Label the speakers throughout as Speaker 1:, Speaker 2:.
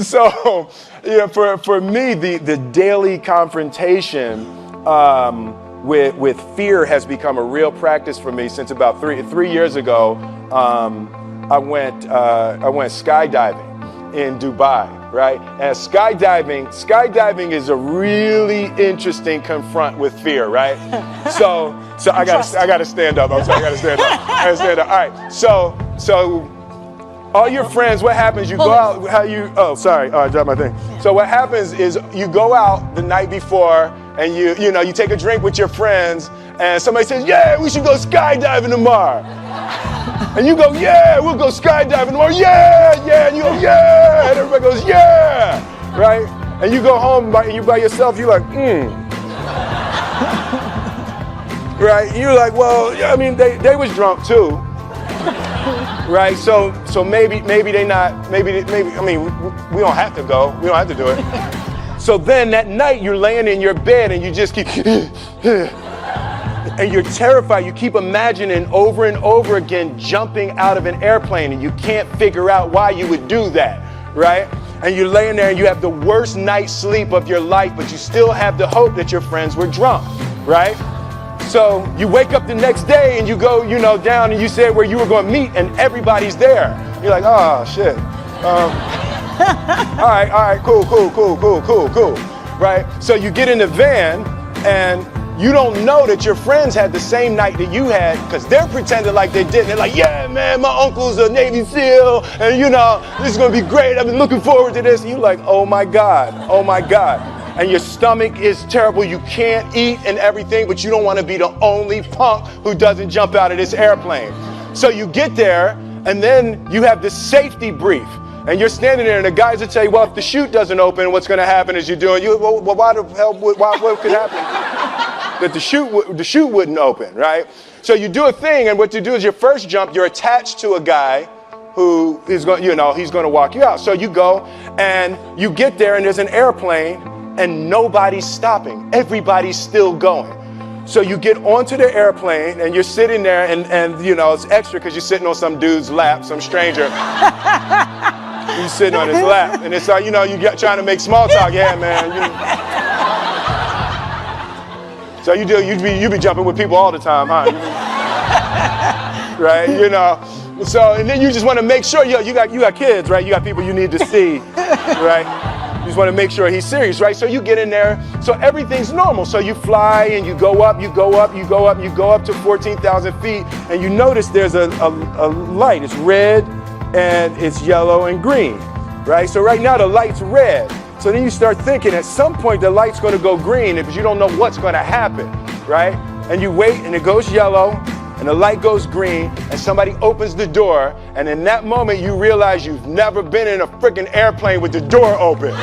Speaker 1: So, for me, the daily confrontation with fear has become a real practice for me since about three years ago. I went skydiving in Dubai. Right? And skydiving is a really interesting confront with fear, right? So I gotta stand up. I'm sorry, I gotta stand up. All right. So all your friends, what happens? You go out, I dropped my thing. So what happens is you go out the night before and you take a drink with your friends and somebody says, yeah, we should go skydiving tomorrow. And you go, yeah, we'll go skydiving tomorrow. Yeah. And you go, yeah. And everybody goes, yeah. Right? And you go home and you by yourself, you're like, Right? You're like, well, I mean, they was drunk too. Right? So maybe they not, maybe, I mean, we don't have to go. We don't have to do it. So then that night you're laying in your bed and you just keep, and you're terrified. You keep imagining over and over again jumping out of an airplane and you can't figure out why you would do that, right? And you're laying there and you have the worst night's sleep of your life, but you still have the hope that your friends were drunk, right? So you wake up the next day and you go, down and you said where you were going to meet and everybody's there. You're like, oh, shit. All right, cool, right? So you get in the van and you don't know that your friends had the same night that you had because they're pretending like they didn't. They're like, yeah, man, my uncle's a Navy SEAL and this is going to be great. I've been looking forward to this. And you're like, oh my God. And your stomach is terrible. You can't eat and everything, but you don't want to be the only punk who doesn't jump out of this airplane. So you get there and then you have this safety brief. And you're standing there, and the guys will tell you, well, if the chute doesn't open, what's going to happen is well, why the hell, what could happen? That the chute wouldn't open, right? So you do a thing, and what you do is your first jump, you're attached to a guy who is going, he's going to walk you out. So you go, and you get there, and there's an airplane, and nobody's stopping. Everybody's still going. So you get onto the airplane, and you're sitting there, and it's extra because you're sitting on some dude's lap, some stranger. You're sitting on his lap, and it's like, you trying to make small talk. Yeah, man. So you be jumping with people all the time, huh? Right? So, and then you just want to make sure, you got kids, right? You got people you need to see, right? You just want to make sure he's serious, right? So you get in there, so everything's normal. So you fly and you go up to 14,000 feet, and you notice there's a light. It's red, and it's yellow and green, right? So right now the light's red. So then you start thinking at some point the light's going to go green because you don't know what's going to happen, right? And you wait and it goes yellow and the light goes green and somebody opens the door, and in that moment you realize you've never been in a freaking airplane with the door open.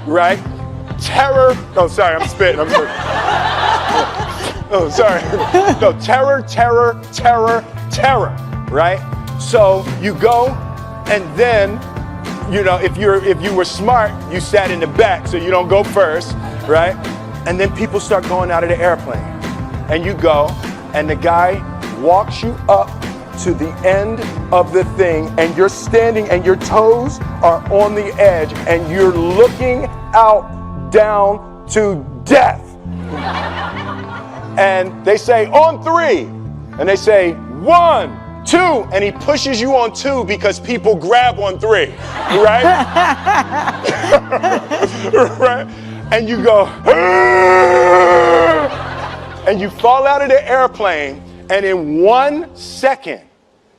Speaker 1: Right? Terror. Oh, sorry, I'm spitting. Oh, sorry. No, terror, right? So you go, and then, if you were smart, you sat in the back so you don't go first, right? And then people start going out of the airplane, and you go, and the guy walks you up to the end of the thing, and you're standing, and your toes are on the edge, and you're looking out down to death. And they say, on 3. And they say, 1, 2. And he pushes you on 2 because people grab on 3. Right? Right? And you go, and you fall out of the airplane. And in 1 second,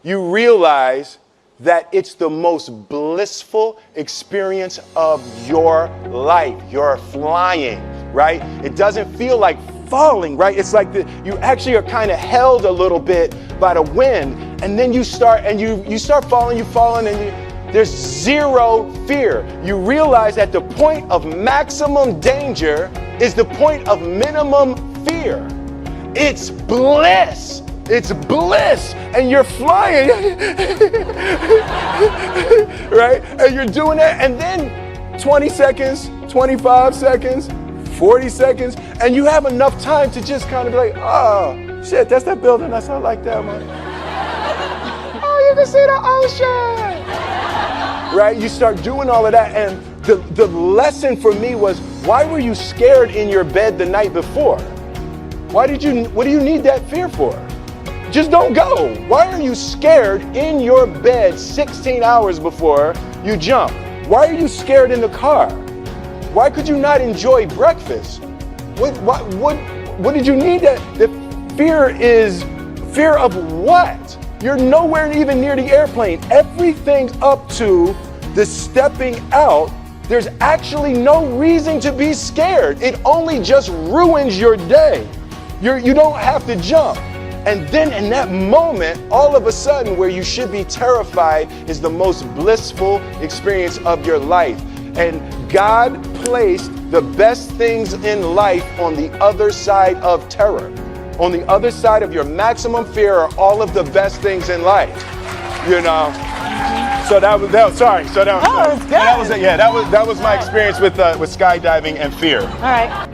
Speaker 1: you realize that it's the most blissful experience of your life. You're flying, right? It doesn't feel like falling, right? It's like you actually are kind of held a little bit by the wind, and then you start falling, and there's zero fear. You realize that the point of maximum danger is the point of minimum fear. It's bliss. It's bliss, and you're flying, right? And you're doing that, and then 20 seconds, 25 seconds, 40 seconds, and you have enough time to just kind of be like, oh, shit, that's that building. I like that one. Oh, you can see the ocean. right? You start doing all of that, and the lesson for me was, why were you scared in your bed the night before? What do you need that fear for? Just don't go. Why are you scared in your bed 16 hours before you jump? Why are you scared in the car? Why could you not enjoy breakfast? What did you need that? The fear is fear of what? You're nowhere even near the airplane. Everything up to the stepping out, there's actually no reason to be scared. It only just ruins your day. You don't have to jump. And then in that moment, all of a sudden, where you should be terrified is the most blissful experience of your life. And God placed the best things in life on the other side of terror. On the other side of your maximum fear are all of the best things in life. You know? So that was good. That was my experience with skydiving and fear.
Speaker 2: All right.